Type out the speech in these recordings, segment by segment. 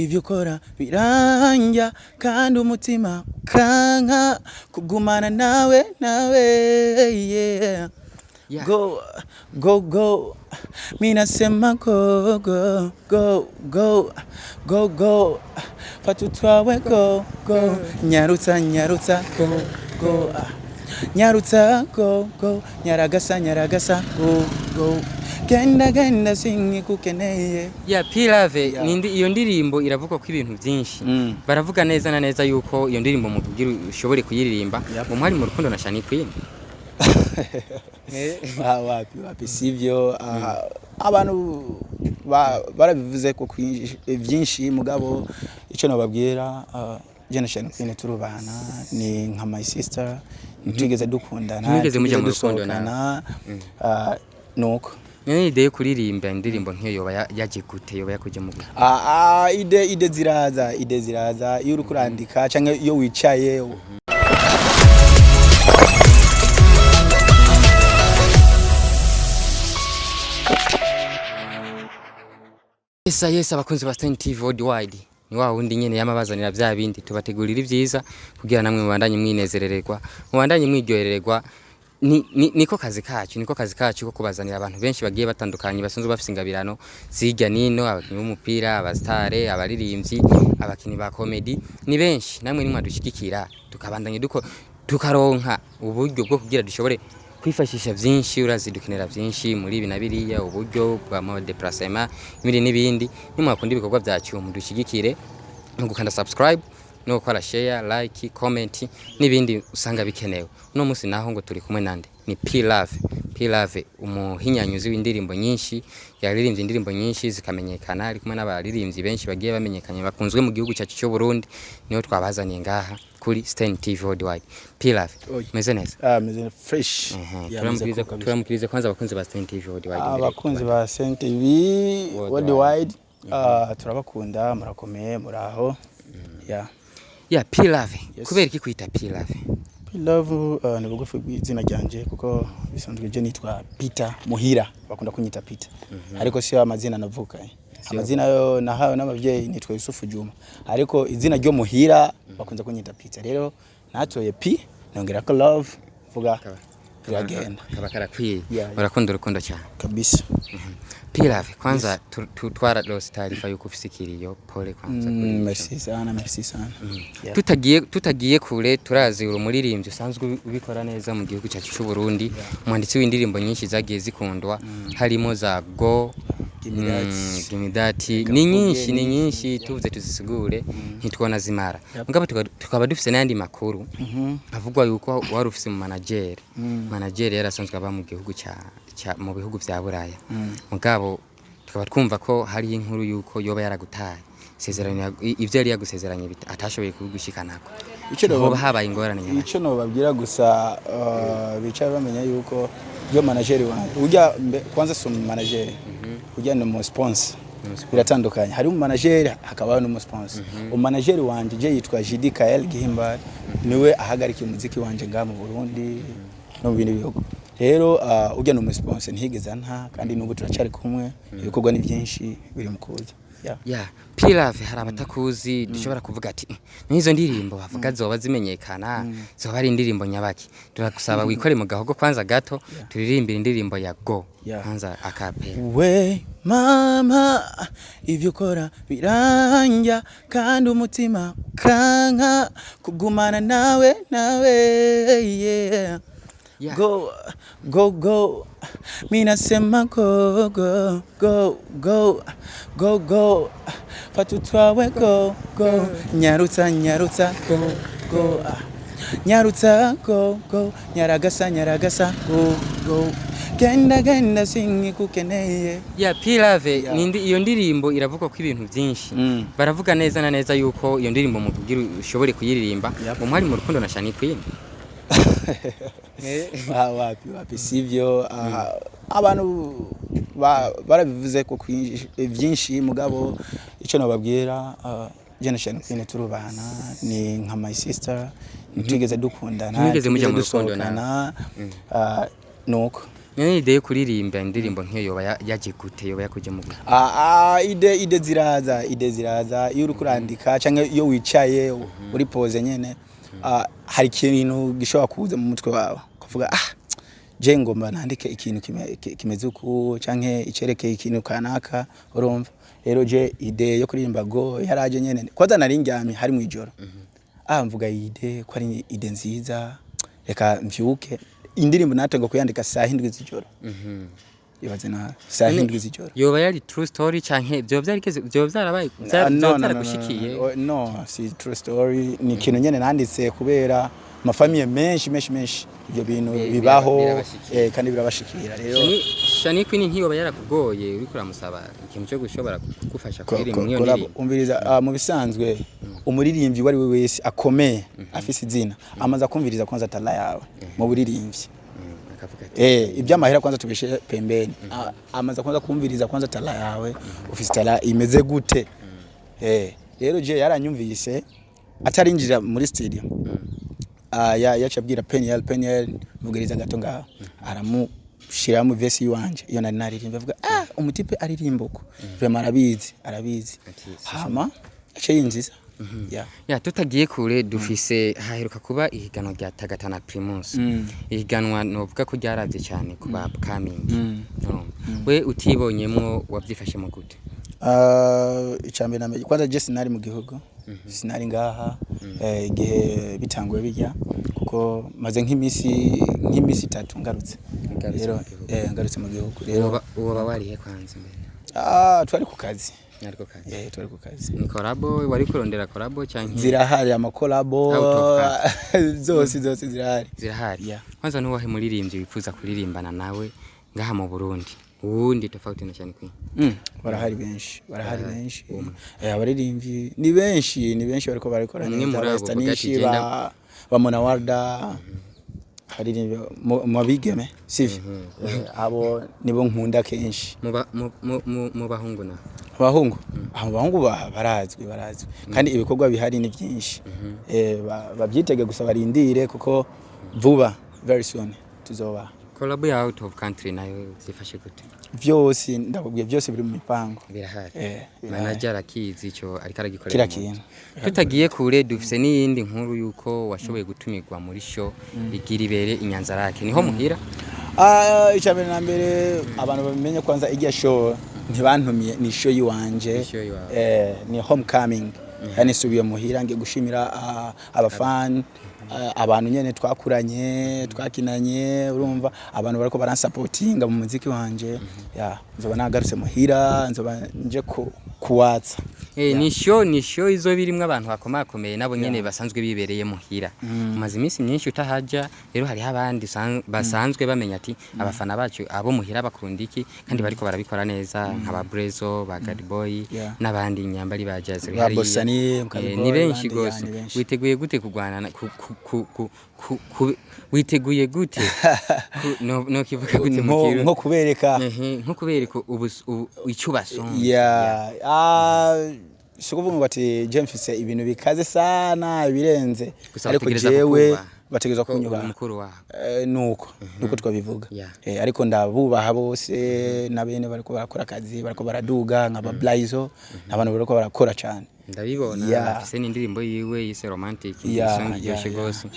ivyo ukora biranja kandi umutima kanka kugumana nawe yeah. Go mina sema go fatu twawe go nyarutsa go nyarutsa go nyaragasa go genda ntagikeneye. Pilave iyo ndirimbo iravuga ko ibintu byinshi baravuga neza na neza yuko iyo ndirimbo mu kugira ushobore kuyiririmba mu mwari mu rukundo na Channy Queen. wapi sivyo abantu barabivuze ko byinshi mugabo ico nababwira je na Channy Queen turubana ni nka my sister ntiyigeze dukundana ntiyigeze mujya mu rukundo na noku ni ide kuririmba indirimbo nk'iyo yoba yaje gute yoba yakuje mu ide ziraza iyo uri kurandika canke iyo wicaye Yes abakunzi ba Sten TV worldwide ni wa wundi nyene yamabazanira bya bindi tubategurira ivyiza kugira namwe mubandanye mwinezerererwa mubandanye mwiryoherererwa niko kazi kacu ko kubazanira abantu benshi bagiye batandukanye basanzwe bafise ingabirano zijya nino abakinyi b'umupira abastare abaririmbyi abakinyi ba comedy ni benshi namwe nimwe dushigikira tukabandanye tukaronka uburyo bwo kugira dushobore kwifashisha byinshi urazidukenera byinshi muri ibi nabiriya uburyo bwa mo déplacement n'ibindi nimwakunda ibikorwa byacu mudushigikire no gukanda subscribe no gukora share like comment n'ibindi usanga bikenewe. Uno munsi naho ngo turi kumwe nande ni Pilave umuhinyanyuzi w'indirimbo nyinshi yaririmbye indirimbo nyinshi zikamenyekana ari kumwe n'abaririmbyi benshi bagiye bamenyekanye bakunzwe mu gihugu cyacu cyo Burundi niyo twabazaniye ngaha kuri Sten TV worldwide. Pilave meze neza meze fresh turamukirize kwanza abakunzi ba Sten TV worldwide abakunzi ba Sten TV worldwide turabakunda murakomeye muraho Pilave kubera iki kwita Pilave ni bugufi bw'izina ryanje kuko bisanzwe je nitwa Peter Muhira bakunda kunyita Peter ariko siyo amazina navuka amazina yo nahawe n'abavyeyi nitwa Yusufu Juma ariko izina ryo Muhira bakunze kunyita Peter rero natoye P nongera ko love vuga turagenda kabakara kwiye barakunda urukundo cyane kabisa. Pilave kwanza tutwara rose taarifa yuko ufisikiriyo pole kwanza merci sana tutagiye kure turazi urumuririmbyi usanzwe ubikora neza mu gihugu cyacu cy'u Burundi umwanditsi w'indirimbo nyinshi zagiye zikundwa harimo za go Gimidati ni nyinshi tuvuze tuzisigure ntitwona zimara mugabo tukaba dufise n'andi makuru avugwa yuko wari ufise mu manager yarasanzwe aba mu gihugu mu bihugu vya Buraya mugabo tukaba twumva ko hari inkuru yuko yoba yaragutaye sezerano ivyo yari yagusezeranye atashoboye kubigushikanako ico habaye ingorane nyuma ico no babwira gusa bicaye bamenya yuko yo manager wanjye urya kwanza so manager urya no mo sponsor biratandukanye hari manager hakaba no sponsor manager wanje je yitwa JD Kael Gihimba niwe ahagarika umuziki wanje nga mu Burundi no bindi bihugu rero urya no sponsor ntigeza kandi nubu turacari kumwe ibikorwa ni byinshi biri mu kuza Pilave hari abatakuzi dushobora kuvuga ati nizo ndirimbo bavuga zoba zimenyekana zoba ari indirimbo nyabaki turagusaba wikore mu gahogo kwanza gato turirimbira indirimbo ya go kwanza akape we mama ivyo ukora biranja kandi umutima kanka kugumana nawe yeah. Go mina sema go fatu twawe go nyarutsa go nyarutsa go nyaragasa go genda ntagikeneye. Pilave iyo ndirimbo iravuga ko ibintu byinshi baravuga neza na neza yuko iyo ndirimbo mu kugira ushobore kuyiririmba mu mwari mu rukundo na Channy Queen. wapi sivyo abantu barabivuze ko byinshi mugabo ico nababwira je na Channy Queen turubana ni nka my sister ntiyigeze dukundana ntiyigeze mujya mu rukundo na noku Ni ide yo kuririmba indirimbo nk'iyo yoba yaje gute yoba yakuje mu gute? Ide ziraza iyo uri kurandika canke iyo wicaye uri pose nyene hari ikintu gishobora kuza mu mutwe wawe kuvuga je ngomba nandike ikintu kimeze uku canke icerekeye ikintu kanaka urumva rero je ide yo kuririmba go yaraje nyene kwaza naringyamye hari mu ijoro mvuga ide ko ari ide nziza reka mvyuke indirimbo natango kuyandika saa 7 z'ijoro yobaze na saa 7 z'ijoro yoba yari true story canke byo byarabaye byaragushikiye no si true story ni kintu nyene nanditse kubera mafamiye menshi ibyo bintu bibaho kandi birabashikira rero Channy Queen ntiyoba yarakugoye uri kuramusaba ikintu cyo gushobora kugufasha kuririmba iyo ndirimbo umviriza mu bisanzwe umuririmbyi wari we wese akomeye afise izina amaza kumviriza kwanza tala yawe mu buririmbyi iby'amahera kwanza tubishe pembeni amaza kwanza kumviriza kwanza tala yawe ufise tala imeze gute rero je yaranyumvise atarinjira muri studio yacabwira Peniel mugeriza gato ngaho aramushira mu verse yiwanje iyo nari naririmba avuga umutipe aririmbuko vraiment arabizi hama ace yinjiza tutagiye kure dufise haheruka kuba ihiganwa rya Tagatana Primus ihiganwa novuga ko ryaravye cyane kuba upcoming we utibonyemwo wavyifashe mu gute icambe na kwanza je sinari mu gihugu sinari ngaha igihe bitanguye bijya kuko maze nk'imisi 3 ngarutse rero ngarutse mu gihugu rero uba warihe kwanza mbere twari ku kazi twari ku kazi ni collabo wari kurondera collabo canke zirahari ama collabo zose zirahari kwanza nuwahe muririmbyi wifuza kuririmbana nawe ngaha mu Burundi uwundi tofauti na Channy Queen barahari benshi abaririmbyi ni benshi bariko barakora neza Sten bamona warda haririmbe mu bigeme sivi abo nibo nkunda kenshi mu bahungu na abahungu barazwi kandi ibikorwa bihari ni byinshi babyitege gusa barindire kuko vuba very soon tuzoba collab ya out of country nayo zifashe gute byose ndabubwiye byose biri mu mipango birahari manager akizi ico ariko aragikorera kira kintu tutagiye kure dufise n'iyindi nkuru yuko washoboye gutumirwa muri show igira ibere inyanzarake niho muhira icambere na mbere abantu bamenye kwanza igiya show ntibantumiye ni show yiwanje ni homecoming yani subiye muhira nge gushimira abafan abantu nyene twakuranye twakinanye urumva abantu bariko baransapotinga mu muziki wanje nzoba nagarutse muhira nzoba nje kuwatsa ni show izo birimwe abantu bakomakomeye nabo nyene basanzwe bibereye muhira maze iminsi myinshi utahaja rero hari abandi basanzwe bamenya ati abafana bacu abo muhira bakunda iki kandi bariko barabikora neza nk'aba Brezo ba God Boy n'abandi nyambari ba jazz ni benshi gose witeguye gute kugwana witeguye gute no kivuga gute mukiro nko kubereka icubaso sikuvuga ngo ati James ibintu bikaze sana birenze ariko jewe bategeza kunyuba mukuru wa nuko twabivuga ariko ndabubaha bose nabene bariko barakora akazi bariko baraduga nk'aba Blaizo n'abantu bariko barakora cyane ndabibona afise n'indirimbo yiwe yise romantic song iryoshe gose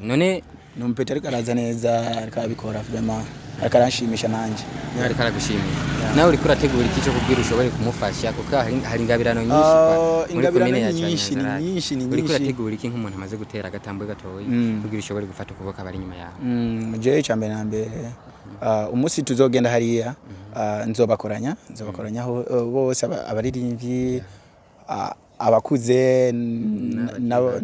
none numpete ariko araza neza ariko abikora vraiment ariko aranshimisha nanje ariko aragushimira nawe uriko urategura iki cyo kubwira ushobore kumufasha kuko hari ingabirano nyinshi ingabirano nyinshi uriko urategura iki nk'umuntu amaze gutera agatambwe gatoyi kubwira ushobore gufata kuboka bari nyuma yawe je cyambe na mbere umunsi tuzogenda hariya nzobakoranya bose abaririmbyi abakuze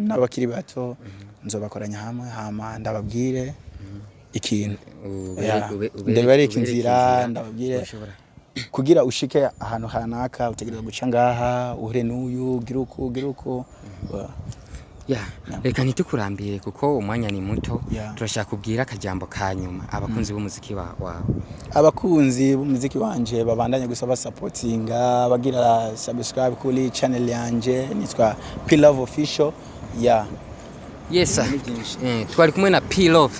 n'abakiri bato nzobakoranya hamwe hama ndababwire ikintu ndabareka inzira ndababwire kugira ushike ahantu hanaka utegereza guca ngaha uhure n'uyu giruko reka ntitukurambire kuko umwanya ni muto turashaka kubwira akajambo kanyuma abakunzi b'umuziki wawe abakunzi b'umuziki wanje babandanye gusaba supportinga bagira subscribe kuri channel yanje nitwa P-Love Official yes twari kumwe na P-Love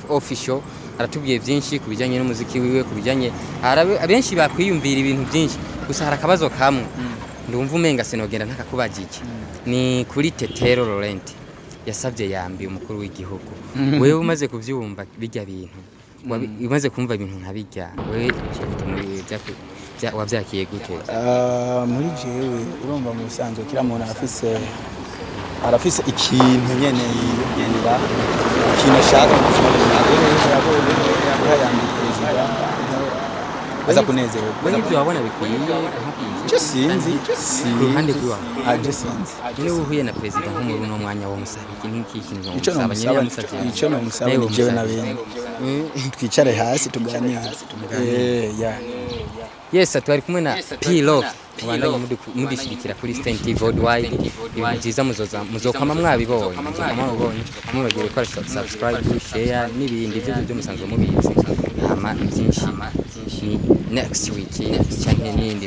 Official aratubwiye byinshi kubijanye n'umuziki wiwe kubijanye abenshi bakwiyumvira ibintu byinshi gusa hari akabazo kamwe ndumva umenga sinogenda ntakakubajije ni kuri Tetero Laurent yasabye yambi umukuru w'igihugu wewe umaze kuvyumva bijya bintu umaze kumva ibintu nkabijya wewe cyafite muri wavyakiye gute muri jewe urumva mu bisanzwe kira muntu arafise ikintu nyene yigenera ikintu ashaka yambi perezida aza kunezerwa wewe ibyo wabona bikwiye cyo sinzi kuruhande rwawe aje sinzi niwe uhuye na perezida nko muri uno mwanya wo musaba iki kintu icyo no musaba ni jewe na bene twicare hasi tuganire yes twari kumwe na P-Love mubandanye mudishirikira kuri Sten TV worldwide ibintu byiza muzokama mwabibonye muragire gukora subscribe share n'ibindi byo musanzwe mubizi ama byinshi ni next week canke n'indi